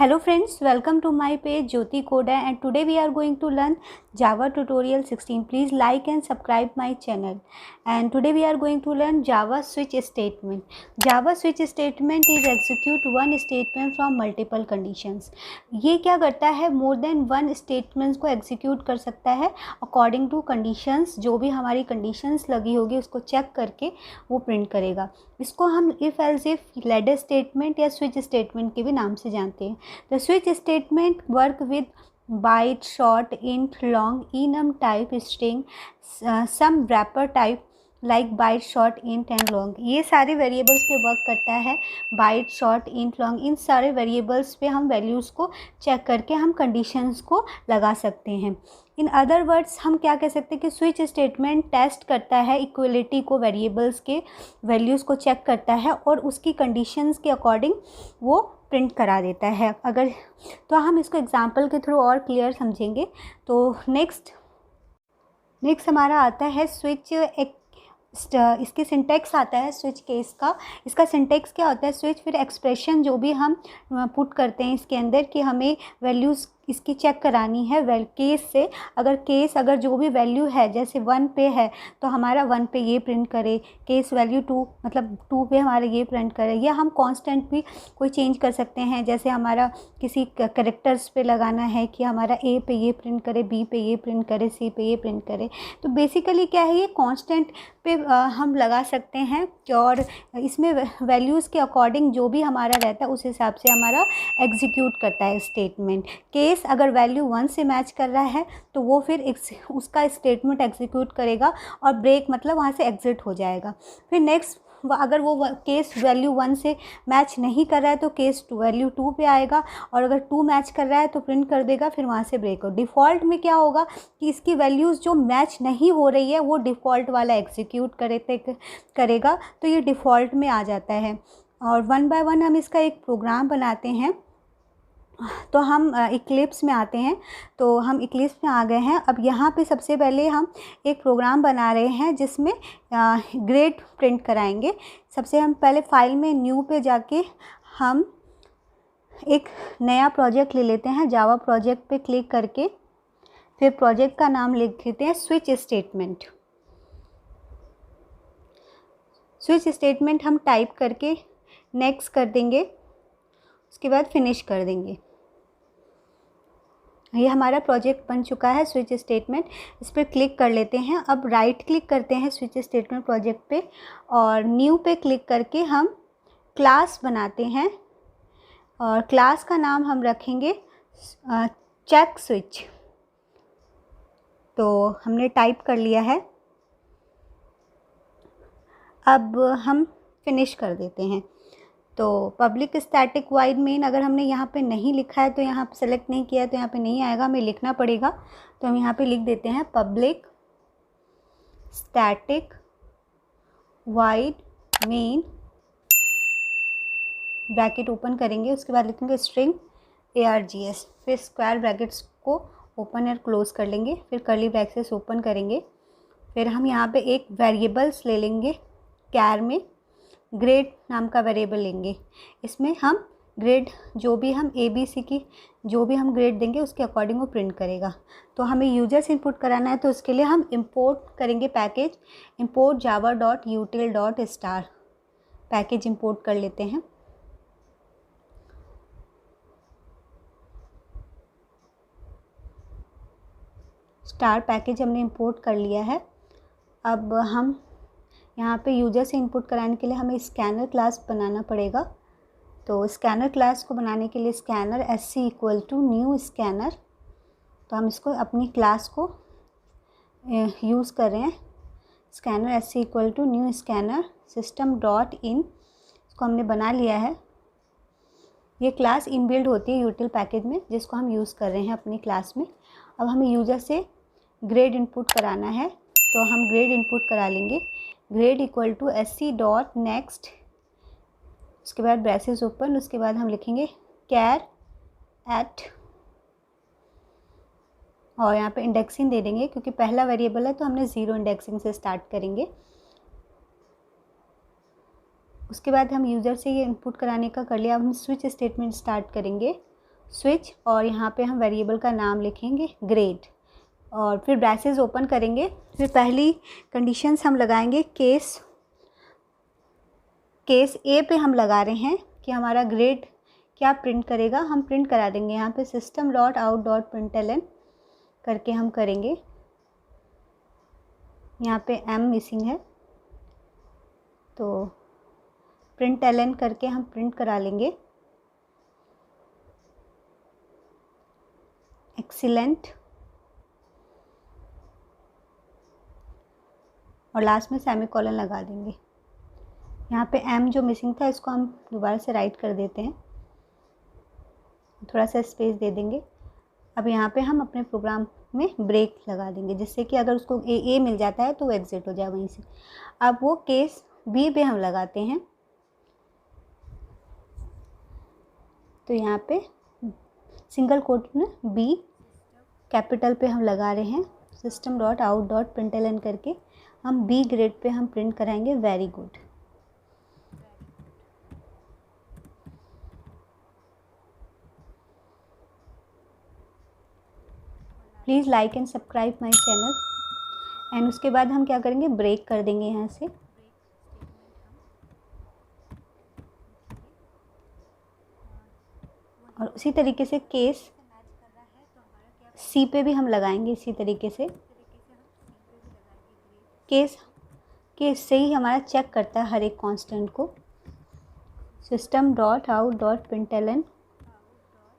Hello friends, welcome to my page Jyoti Koda and today we are going to learn Java tutorial 16. Please like and subscribe my channel. And today we are going to learn Java switch statement. Java switch statement is execute one statement from multiple conditions. ये क्या करता है, more than one statements को execute कर सकता है according to conditions. जो भी हमारी conditions लगी होगी उसको check करके वो print करेगा. इसको हम if else if ladder statement या switch statement के भी नाम से जानते हैं. The switch statement work with byte, short, int, long, enum type string, some wrapper type like byte, short, int and long. ये सारे वेरिएबल्स पे वर्क करता है. बाइट, शॉर्ट, इंट, लॉन्ग, इन सारे वेरिएबल्स पे हम वैल्यूज़ को चेक करके हम कंडीशंस को लगा सकते हैं. इन अदर वर्ड्स हम क्या कह सकते हैं कि स्विच स्टेटमेंट टेस्ट करता है इक्वलिटी को, वेरिएबल्स के वैल्यूज़ को चेक करता है और उसकी कंडीशंस के अकॉर्डिंग वो प्रिंट करा देता है. अगर तो हम इसको एग्जांपल के थ्रू और क्लियर समझेंगे. तो नेक्स्ट हमारा आता है स्विच. इसकी सिंटेक्स आता है स्विच केस का. इसका सिंटेक्स क्या होता है, स्विच फिर एक्सप्रेशन जो भी हम पुट करते हैं इसके अंदर कि हमें वैल्यूज़ इसकी चेक करानी है केस से. अगर जो भी वैल्यू है जैसे 1 पे है तो हमारा 1 पे ये प्रिंट करे, केस वैल्यू 2 मतलब 2 पे हमारा ये प्रिंट करे. या हम कांस्टेंट भी कोई चेंज कर सकते हैं, जैसे हमारा किसी कैरेक्टर्स पे लगाना है कि हमारा ए पे ये प्रिंट करे, बी पे ये प्रिंट करे, सी पे ये प्रिंट करे. तो बेसिकली क्या है, ये कांस्टेंट पे हम लगा सकते हैं और इसमें वैल्यूज़ के अकॉर्डिंग जो भी हमारा रहता है उस हिसाब से हमारा एग्जीक्यूट करता है स्टेटमेंट. केस अगर वैल्यू 1 से मैच कर रहा है तो वो फिर उसका स्टेटमेंट एग्जीक्यूट करेगा और ब्रेक मतलब वहाँ से एग्जिट हो जाएगा. फिर नेक्स्ट अगर वो केस वैल्यू 1 से मैच नहीं कर रहा है तो केस वैल्यू 2 पे आएगा और अगर 2 मैच कर रहा है तो प्रिंट कर देगा, फिर वहाँ से ब्रेक हो. डिफ़ॉल्ट में क्या होगा कि इसकी वैल्यूज़ जो मैच नहीं हो रही है वो डिफ़ॉल्ट वाला एग्जीक्यूट करेगा. तो ये डिफ़ॉल्ट में आ जाता है. और 1 बाय 1 हम इसका एक प्रोग्राम बनाते हैं. तो हम इक्लिप्स में आते हैं. तो हम इक्लिप्स में आ गए हैं. अब यहाँ पे सबसे पहले हम एक प्रोग्राम बना रहे हैं जिसमें ग्रेड प्रिंट कराएंगे. सबसे हम पहले फाइल में न्यू पे जाके हम एक नया प्रोजेक्ट ले लेते हैं. जावा प्रोजेक्ट पे क्लिक करके फिर प्रोजेक्ट का नाम लिख देते हैं स्विच स्टेटमेंट. स्विच स्टेटमेंट हम टाइप करके नेक्स्ट कर देंगे, उसके बाद फिनिश कर देंगे. ये हमारा प्रोजेक्ट बन चुका है स्विच स्टेटमेंट. इस पर क्लिक कर लेते हैं. अब राइट क्लिक करते हैं स्विच स्टेटमेंट प्रोजेक्ट पे और न्यू पे क्लिक करके हम क्लास बनाते हैं और क्लास का नाम हम रखेंगे चेक स्विच. तो हमने टाइप कर लिया है. अब हम फिनिश कर देते हैं. तो पब्लिक स्टैटिक वाइड मेन अगर हमने यहाँ पे नहीं लिखा है तो यहाँ पे सेलेक्ट नहीं किया है तो यहाँ पे नहीं आएगा, हमें लिखना पड़ेगा. तो हम यहाँ पे लिख देते हैं public static wide main, bracket open करेंगे, उसके बाद लिखेंगे स्ट्रिंग args, फिर स्क्वायर ब्रैकेट्स को ओपन और क्लोज कर लेंगे, फिर कर्ली ब्रैकेट्स ओपन करेंगे. फिर हम यहाँ पे एक वेरिएबल्स ले लेंगे. कैर में ग्रेड नाम का वेरिएबल लेंगे. इसमें हम ग्रेड जो भी हम ABC की जो भी हम ग्रेड देंगे उसके अकॉर्डिंग वो प्रिंट करेगा. तो हमें यूजर्स इनपुट कराना है तो उसके लिए हम इंपोर्ट करेंगे package import java.util.star. Package import कर लेते हैं. स्टार पैकेज हमने इंपोर्ट कर लिया है. अब हम यहाँ पे यूजर से इनपुट कराने के लिए हमें स्कैनर क्लास बनाना पड़ेगा. तो स्कैनर क्लास को बनाने के लिए scanner SC equal to new scanner. तो हम इसको अपनी क्लास को यूज़ कर रहे हैं. Scanner SC equal to new scanner system dot in, इसको हमने बना लिया है. ये क्लास इनबिल्ड होती है यूटिल पैकेज में जिसको हम यूज़ कर रहे हैं अपनी क्लास में. अब हमें यूज़र से ग्रेड इनपुट कराना है तो हम ग्रेड इनपुट करा लेंगे. Grade equal to SC dot next, उसके बाद ब्रेसेस ओपन, उसके बाद हम लिखेंगे कैर एट और यहाँ पे इंडेक्सिंग दे देंगे क्योंकि पहला वेरिएबल है तो हमने 0 इंडेक्सिंग से स्टार्ट करेंगे. उसके बाद हम यूज़र से ये इनपुट कराने का कर लिया. अब हम स्विच स्टेटमेंट स्टार्ट करेंगे स्विच और यहाँ पे हम वेरिएबल का नाम लिखेंगे ग्रेड, और फिर ब्रैसेस ओपन करेंगे। फिर पहली कंडीशंस हम लगाएंगे केस ए पे हम लगा रहे हैं कि हमारा ग्रेड क्या प्रिंट करेगा, हम प्रिंट करा देंगे। यहाँ पे system dot out dot println करके हम करेंगे। यहाँ पे एम मिसिंग है तो प्रिंटलन करके हम प्रिंट करा लेंगे एक्सीलेंट, और लास्ट में सेमीकोलन लगा देंगे। यहाँ पे एम जो मिसिंग था इसको हम दोबारा से राइट कर देते हैं, थोड़ा सा स्पेस दे देंगे। अब यहाँ पे हम अपने प्रोग्राम में ब्रेक लगा देंगे, जिससे कि अगर उसको ए मिल जाता है तो वो एग्जिट हो जाए वहीं से। अब वो केस बी पे हम लगाते हैं, तो यहाँ पे सिंगल कोट में बी कैपिटल पे हम लगा रहे हैं। System dot out dot println करके हम बी ग्रेड पे हम प्रिंट कराएंगे very good. Please like and subscribe my channel. And उसके बाद हम क्या करेंगे, ब्रेक कर देंगे यहाँ से। और उसी तरीके से केस सी पे भी हम लगाएंगे। इसी तरीके से केस से ही हमारा चेक करता है हर एक कांस्टेंट को। System dot out dot println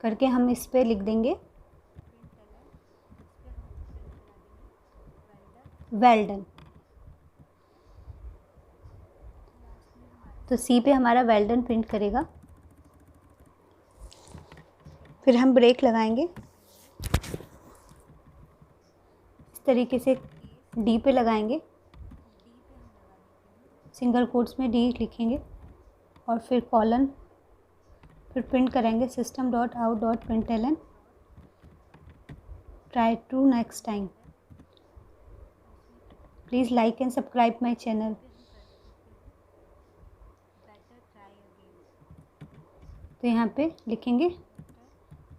करके हम इस पे लिख देंगे वेल डन। तो सी पे हमारा वेल डन प्रिंट करेगा। फिर हम ब्रेक लगाएंगे इस तरीके से, डी पे लगाएंगे, सिंगल कोट्स में डी लिखेंगे और फिर कॉलन, फिर प्रिंट करेंगे system dot out dot println try to next time. Please like and subscribe my channel. तो यहाँ पे लिखेंगे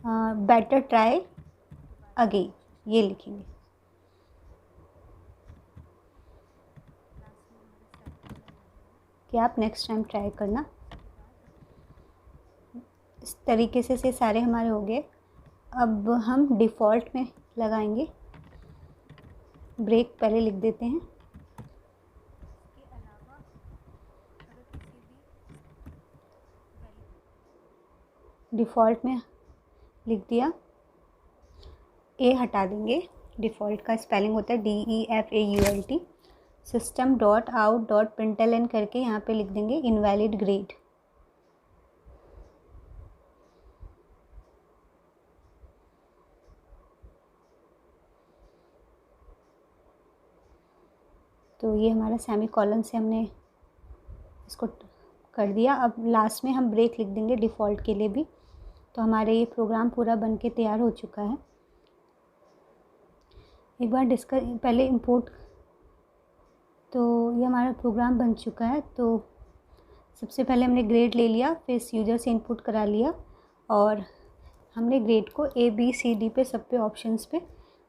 बेटर ट्राई अगेन, ये लिखेंगे। कि आप नेक्स्ट टाइम ट्राई करना। इस तरीके से सारे हमारे हो गए। अब हम डिफ़ॉल्ट में लगाएंगे, ब्रेक पहले लिख देते हैं। डिफ़ॉल्ट में लिख दिया, ए हटा देंगे। डिफ़ॉल्ट का स्पेलिंग होता है DEFAULT। System dot out dot println करके यहाँ पे लिख देंगे इनवैलिड ग्रेड। तो ये हमारा सेमीकोलन से हमने इसको कर दिया। अब लास्ट में हम ब्रेक लिख देंगे डिफ़ॉल्ट के लिए भी। तो हमारे ये प्रोग्राम पूरा बन के तैयार हो चुका है। एक बार पहले इंपोर्ट, तो ये हमारा प्रोग्राम बन चुका है। तो सबसे पहले हमने ग्रेड ले लिया, फिर इस यूज़र से इनपुट करा लिया और हमने ग्रेड को ABCD पे सब पे ऑप्शंस पे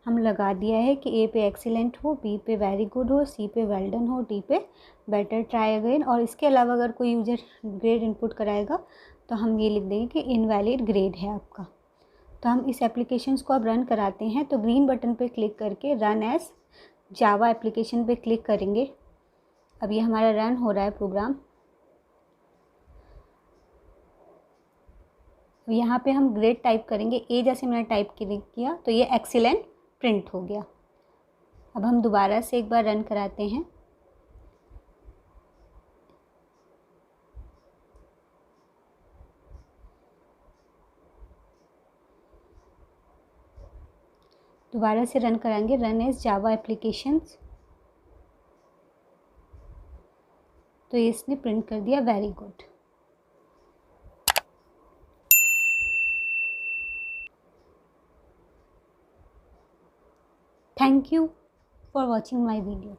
हम लगा दिया है कि ए पे एक्सीलेंट हो, बी पे वेरी गुड हो, सी पे वेल डन हो, डी पे बेटर ट्राई अगेन। और इसके अलावा अगर कोई यूज़र ग्रेड इनपुट कराएगा तो हम ये लिख देंगे कि इनवैलिड ग्रेड है आपका। तो हम इस एप्लीकेशंस को अब रन कराते हैं। तो ग्रीन बटन पे क्लिक करके रन एज जावा एप्लीकेशन पे क्लिक करेंगे। अब ये हमारा रन हो रहा है प्रोग्राम। यहाँ पे हम ग्रेड टाइप करेंगे, ए जैसे मैंने टाइप किया तो ये एक्सीलेंट प्रिंट हो गया। अब हम दोबारा से एक बार रन कराते हैं। दोबारा से रन कराएंगे, रन एज जावा एप्लीकेशंस। तो ये इसने प्रिंट कर दिया very good. Thank you for watching my video.